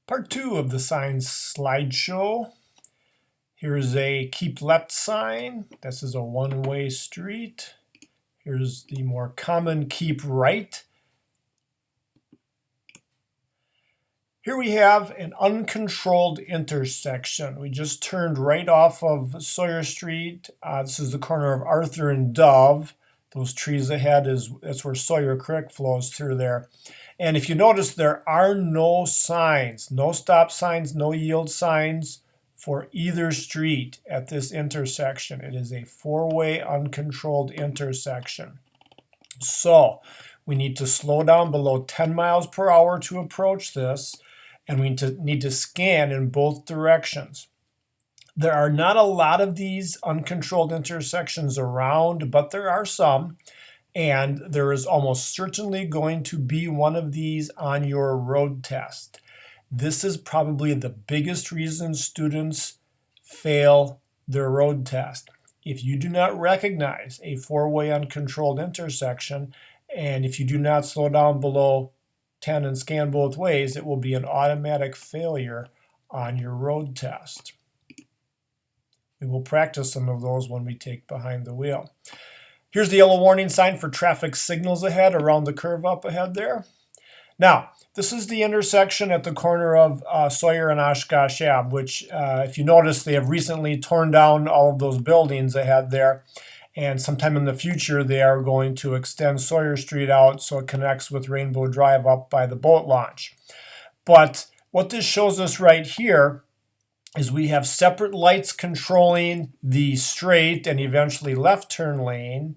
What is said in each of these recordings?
Part 2 of the signs slideshow. Here's a keep left sign. This is a one-way street. Here's the more common keep right. Here we have an uncontrolled intersection. We just turned right off of Sawyer Street. This is the corner of Arthur and Dove. Those trees ahead that's where Sawyer Creek flows through there. And if you notice, there are no signs, no stop signs, no yield signs for either street at this intersection. It is a four-way uncontrolled intersection. So we need to slow down below 10 miles per hour to approach this, and we need to scan in both directions. There are not a lot of these uncontrolled intersections around, but there are some. And there is almost certainly going to be one of these on your road test. This is probably the biggest reason students fail their road test. If you do not recognize a four-way uncontrolled intersection, and if you do not slow down below 10 and scan both ways, it will be an automatic failure on your road test. We will practice some of those when we take behind the wheel. Here's the yellow warning sign for traffic signals ahead around the curve up ahead there. Now, this is the intersection at the corner of Sawyer and Oshkosh Ave, which, if you notice, they have recently torn down all of those buildings ahead there. And sometime in the future, they are going to extend Sawyer Street out so it connects with Rainbow Drive up by the boat launch. But what this shows us right here is we have separate lights controlling the straight and eventually left turn lane,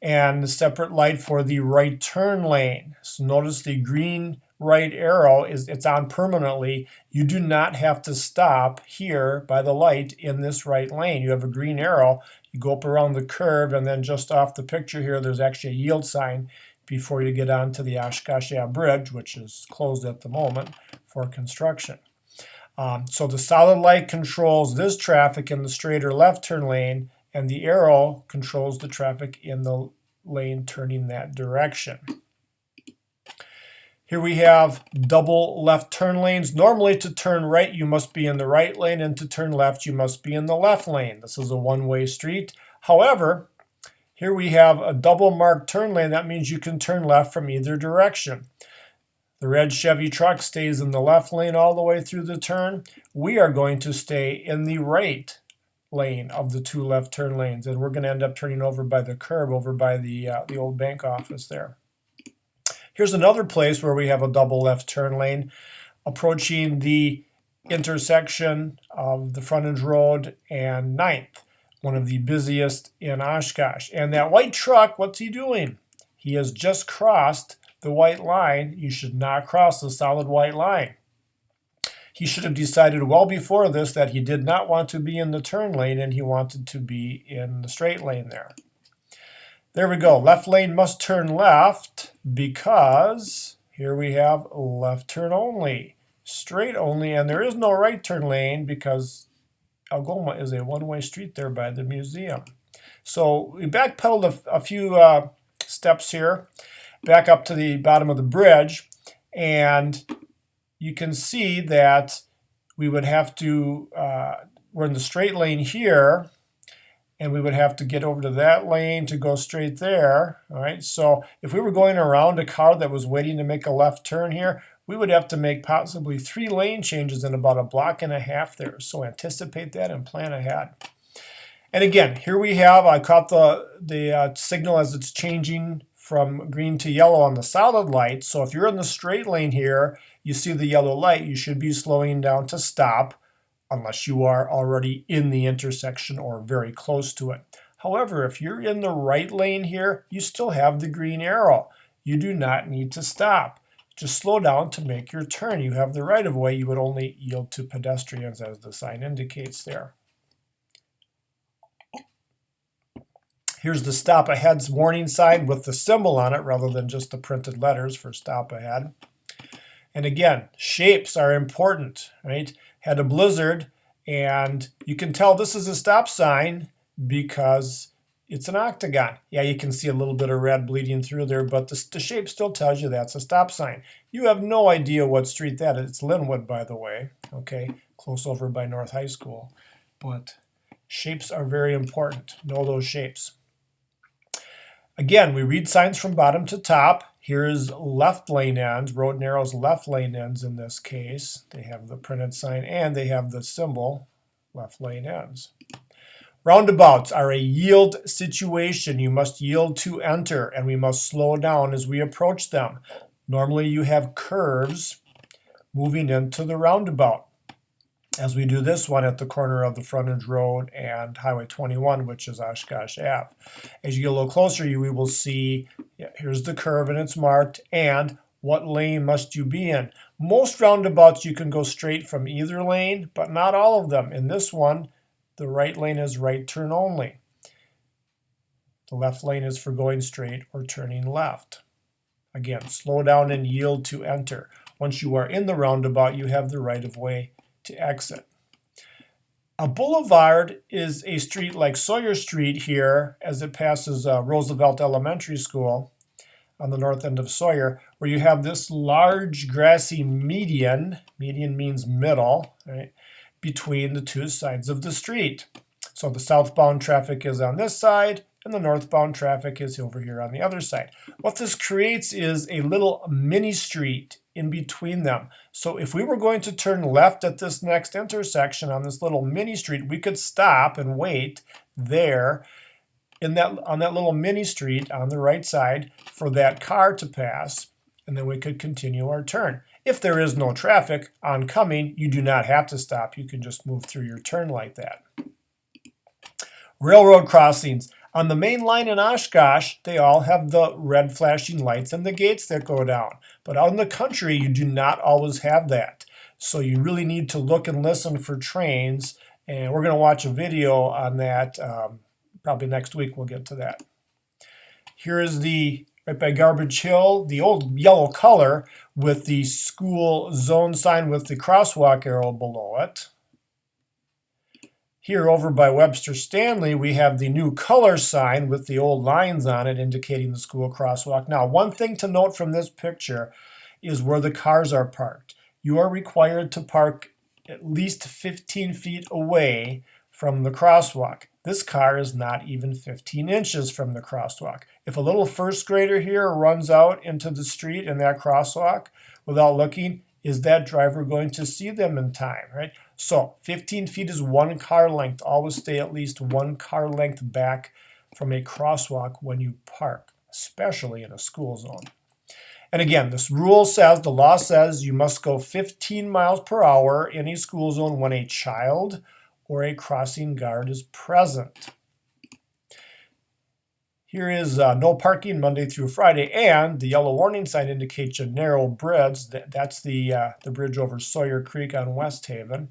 and a separate light for the right turn lane. So notice the green right arrow it's on permanently. You do not have to stop here by the light in this right lane. You have a green arrow. You go up around the curve, and then just off the picture here, there's actually a yield sign before you get onto the Oshkosh Ave Bridge, which is closed at the moment for construction. So the solid light controls this traffic in the straight or left turn lane, and the arrow controls the traffic in the lane turning that direction. Here we have double left turn lanes. Normally to turn right, you must be in the right lane, and to turn left, you must be in the left lane. This is a one-way street. However, here we have a double marked turn lane. That means you can turn left from either direction. The red Chevy truck stays in the left lane all the way through the turn. We are going to stay in the right lane of the two left turn lanes, and we're going to end up turning over by the curb over by the old bank office there. Here's another place where we have a double left turn lane approaching the intersection of the frontage road and 9th, one of the busiest in Oshkosh. And that white truck, what's he doing? He has just crossed the white line. You should not cross the solid white line. He should have decided well before this that he did not want to be in the turn lane, and he wanted to be in the straight lane there. There we go. Left lane must turn left because here we have left turn only, straight only, and there is no right turn lane because Algoma is a one-way street there by the museum. So we backpedaled a few steps here, back up to the bottom of the bridge, and you can see that we would have to, we're in the straight lane here, and we would have to get over to that lane to go straight there. All right, so if we were going around a car that was waiting to make a left turn here, we would have to make possibly 3 lane changes in about a block and a half there. So anticipate that and plan ahead. And again, here we have, I caught the signal as it's changing from green to yellow on the solid light. So if you're in the straight lane here, you see the yellow light, you should be slowing down to stop unless you are already in the intersection or very close to it. However, if you're in the right lane here, you still have the green arrow. You do not need to stop. Just slow down to make your turn. You have the right of way. You would only yield to pedestrians as the sign indicates there. Here's the stop ahead warning sign with the symbol on it rather than just the printed letters for stop ahead. And again, shapes are important, right? Had a blizzard, and you can tell this is a stop sign because It's an octagon. Yeah, you can see a little bit of red bleeding through there, but the shape still tells you that's a stop sign. You have no idea what street that is. It's Linwood, by the way, okay, close over by North High School. But shapes are very important. Know those shapes. Again, we read signs from bottom to top. Here's left lane ends, road narrows left lane ends in this case. They have the printed sign and they have the symbol, left lane ends. Roundabouts are a yield situation. You must yield to enter, and we must slow down as we approach them. Normally you have curves moving into the roundabout, as we do this one at the corner of the frontage road and Highway 21, which is Oshkosh Ave. As you get a little closer, we will see, here's the curve and it's marked, and what lane must you be in. Most roundabouts you can go straight from either lane, but not all of them. In this one, the right lane is right turn only. The left lane is for going straight or turning left. Again, slow down and yield to enter. Once you are in the roundabout, you have the right of way to exit. A boulevard is a street like Sawyer Street here as it passes Roosevelt Elementary School on the north end of Sawyer, where you have this large grassy median. Median means middle, right, between the two sides of the street. So the southbound traffic is on this side and the northbound traffic is over here on the other side. What this creates is a little mini street in between them. So if we were going to turn left at this next intersection on this little mini street, we could stop and wait there on that little mini street on the right side for that car to pass, and then we could continue our turn. If there is no traffic oncoming, you do not have to stop. You can just move through your turn like that. Railroad crossings. On the main line in Oshkosh, they all have the red flashing lights and the gates that go down. But out in the country, you do not always have that. So you really need to look and listen for trains. And we're going to watch a video on that. Probably next week we'll get to that. Here is right by Garbage Hill, the old yellow color with the school zone sign with the crosswalk arrow below it. Here over by Webster Stanley, we have the new color sign with the old lines on it indicating the school crosswalk. Now, one thing to note from this picture is where the cars are parked. You are required to park at least 15 feet away from the crosswalk. This car is not even 15 inches from the crosswalk. If a little first grader here runs out into the street in that crosswalk without looking, is that driver going to see them in time, right? So 15 feet is one car length. Always stay at least one car length back from a crosswalk when you park, especially in a school zone. And again, this rule says, the law says you must go 15 miles per hour in a school zone when a child or a crossing guard is present. Here is no parking Monday through Friday, and the yellow warning sign indicates a narrow bridge. That's the bridge over Sawyer Creek on West Haven.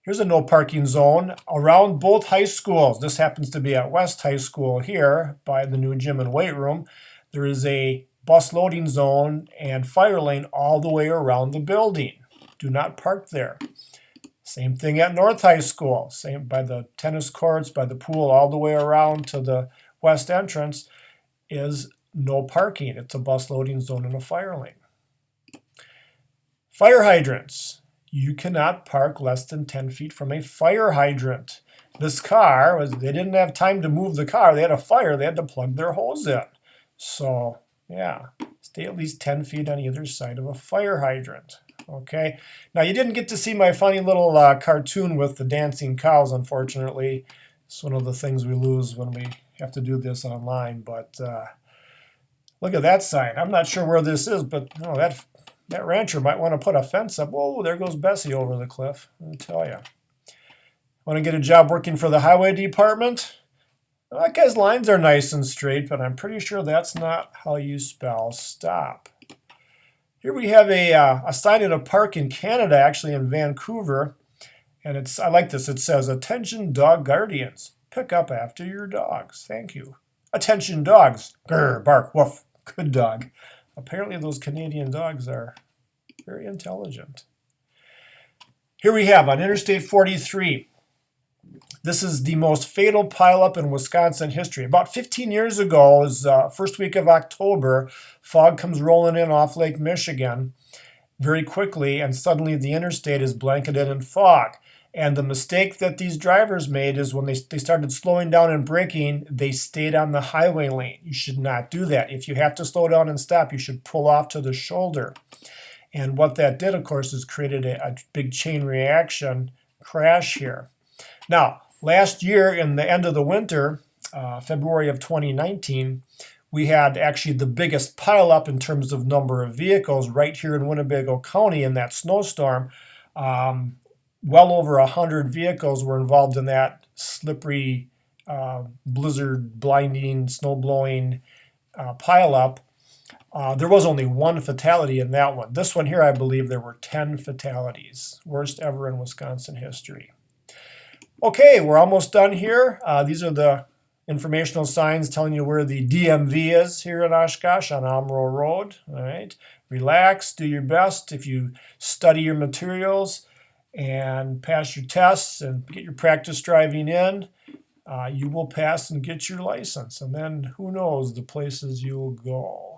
Here's a no parking zone around both high schools. This happens to be at West High School here by the new gym and weight room. There is a bus loading zone and fire lane all the way around the building. Do not park there. Same thing at North High School, same by the tennis courts, by the pool, all the way around to the west entrance is no parking. It's a bus loading zone and a fire lane. Fire hydrants. You cannot park less than 10 feet from a fire hydrant. This car, they didn't have time to move the car. They had a fire. They had to plug their hose in. So, yeah, stay at least 10 feet on either side of a fire hydrant. Okay, now you didn't get to see my funny little cartoon with the dancing cows, unfortunately. It's one of the things we lose when we have to do this online, but look at that sign. I'm not sure where this is, but no, that rancher might want to put a fence up. Whoa, there goes Bessie over the cliff, I'll tell you. Want to get a job working for the highway department? Well, that guy's lines are nice and straight, but I'm pretty sure that's not how you spell stop. Here we have a sign in a park in Canada, actually in Vancouver, and I like this. It says, "Attention dog guardians, pick up after your dogs. Thank you. Attention dogs, grr, bark, woof, good dog." Apparently those Canadian dogs are very intelligent. Here we have on Interstate 43, This is the most fatal pileup in Wisconsin history. About 15 years ago, it was first week of October, fog comes rolling in off Lake Michigan very quickly, and suddenly the interstate is blanketed in fog. And the mistake that these drivers made is when they started slowing down and braking, they stayed on the highway lane. You should not do that. If you have to slow down and stop, you should pull off to the shoulder. And what that did, of course, is created a big chain reaction crash here. Now, last year, in the end of the winter, February of 2019, we had actually the biggest pileup in terms of number of vehicles right here in Winnebago County in that snowstorm. Well over 100 vehicles were involved in that slippery, blizzard, blinding, snow-blowing pileup. There was only one fatality in that one. This one here, I believe there were 10 fatalities. Worst ever in Wisconsin history. Okay, we're almost done here. These are the informational signs telling you where the DMV is here in Oshkosh on Amro Road. All right, relax, do your best. If you study your materials and pass your tests and get your practice driving in, you will pass and get your license. And then who knows the places you will go.